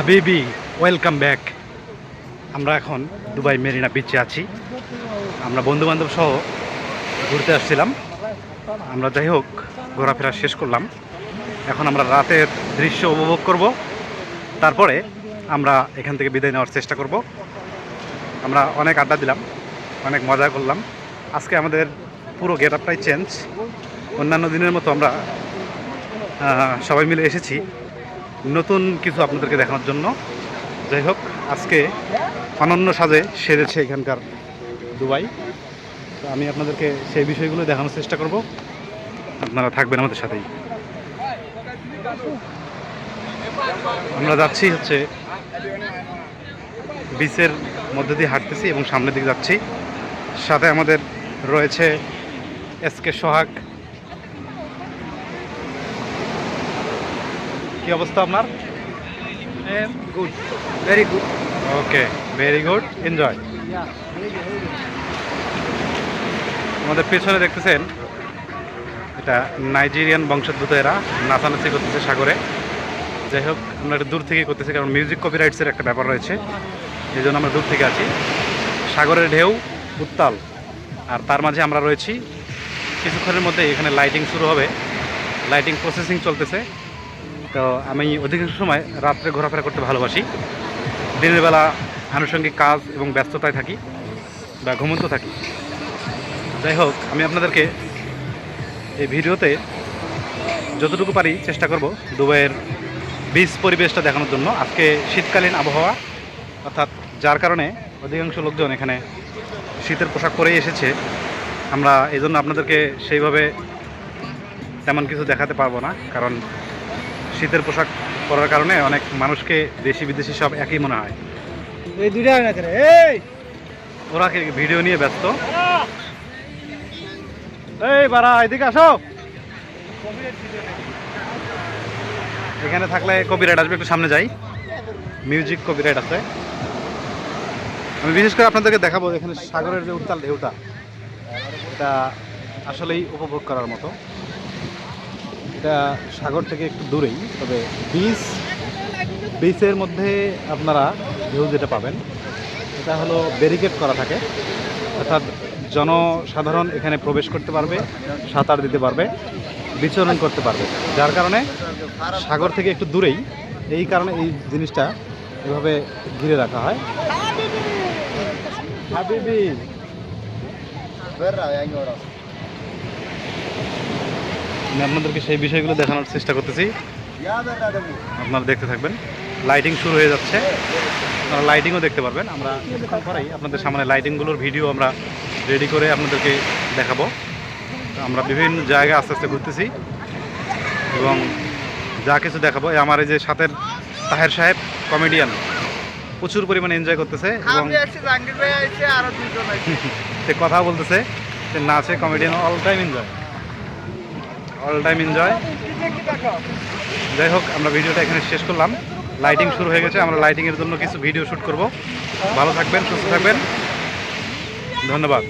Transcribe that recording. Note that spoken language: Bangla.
হাবিবি ওয়েলকাম ব্যাক। আমরা এখন দুবাই মেরিনা বিচে আছি। আমরা বন্ধুবান্ধব সহ ঘুরতে আসছিলাম। আমরা যাই হোক ঘোরাফেরা শেষ করলাম। এখন আমরা রাতের দৃশ্য উপভোগ করব, তারপরে আমরা এখান থেকে বিদায় নেওয়ার চেষ্টা করব। আমরা অনেক আড্ডা দিলাম, অনেক মজা করলাম। আজকে আমাদের পুরো গেট আপটাই চেঞ্জ। অন্যান্য দিনের মতো আমরা সবাই মিলে এসেছি নতুন কিছু আপনাদেরকে দেখানোর জন্য। যাই হোক আজকে অনন্য সাজে সেরেছে এখানকার দুবাই। তো আমি আপনাদেরকে সেই বিষয়গুলো দেখানোর চেষ্টা করব, আপনারা থাকবেন আমাদের সাথেই। আমরা যাচ্ছি হচ্ছে বিচের মধ্যে দিয়ে হাঁটতেছি এবং সামনের দিকে যাচ্ছি। সাথে আমাদের রয়েছে এসকে সোহাগ। কি অবস্থা আপনার? Good, very good. Okay, very good, enjoy. আমাদের পেছনে দেখতেছেন এটা নাইজেরিয়ান বংশোদ্ভূত, এরা নাচানাচি করতেছে সাগরে। যাই হোক আমরা একটু দূর থেকেই করতেছি, কারণ মিউজিক কপিরাইটসের একটা ব্যাপার রয়েছে, এই জন্য আমরা দূর থেকে আছি। সাগরের ঢেউ উত্তাল, আর তার মাঝে আমরা রয়েছি। কিছুক্ষণের মধ্যে এখানে লাইটিং শুরু হবে, লাইটিং প্রসেসিং চলতেছে। তো আমি অধিকাংশ সময় রাত্রে ঘোরাফেরা করতে ভালোবাসি। দিনের বেলা আনুষঙ্গিক কাজ এবং ব্যস্ততায় থাকি বা ঘুমন্ত থাকি। যাই হোক আমি আপনাদেরকে এই ভিডিওতে যতটুকু পারি চেষ্টা করব দুবাইয়ের বিচ পরিবেশটা দেখানোর জন্য। আজকে শীতকালীন আবহাওয়া, অর্থাৎ যার কারণে অধিকাংশ লোকজন এখানে শীতের পোশাক পরেই এসেছে। আমরা এই জন্য আপনাদেরকে সেইভাবে তেমন কিছু দেখাতে পারবো না, কারণ শীতের পোশাক পরার কারণে অনেক মানুষকে দেশি বিদেশি সব একই মনে হয়। এই দুইটা না করে ওরা ভিডিও নিয়ে ব্যস্ত। এই বাড়া, এদিকে আসো। এখানে থাকলে কপিরাইট আসবে, একটু সামনে যাই। মিউজিক কপিরাইট আছে। আমি বিশেষ করে আপনাদেরকে দেখাবো এখানে সাগরের যে উত্তাল ঢেউটা, এটা আসলেই উপভোগ করার মতো। এটা সাগর থেকে একটু দূরেই, তবে বিচের মধ্যে আপনারা ঢেউ যেটা পাবেন এটা হলো ব্যারিকেড করা থাকে, অর্থাৎ জনসাধারণ এখানে প্রবেশ করতে পারবে, সাঁতার দিতে পারবে, বিচরণ করতে পারবে। যার কারণে সাগর থেকে একটু দূরেই, এই কারণে এই জিনিসটা এভাবে ঘিরে রাখা হয়। হাবিবি আমি আপনাদেরকে সেই বিষয়গুলো দেখানোর চেষ্টা করতেছি, আপনারা দেখতে থাকবেন। লাইটিং শুরু হয়ে যাচ্ছে, আপনারা লাইটিংও দেখতে পারবেন। আমরা কিছুক্ষণ পরেই আপনাদের সামনে লাইটিংগুলোর ভিডিও আমরা রেডি করে আপনাদেরকে দেখাবো। আমরা বিভিন্ন জায়গায় আস্তে আস্তে ঘুরতেছি এবং যা কিছু দেখাবো। আমার এই যে সাথের তাহের সাহেব কমেডিয়ান প্রচুর পরিমাণে এনজয় করতেছে এবং সে কথা বলতেছে, সে নাচে, কমেডিয়ান, অল টাইম এনজয়। যাই হোক আমরা ভিডিওটা এখানে শেষ করলাম। লাইটিং শুরু হয়ে গেছে, আমরা লাইটিংয়ের জন্য কিছু ভিডিও শ্যুট করব। ভালো থাকবেন, সুস্থ থাকবেন, ধন্যবাদ।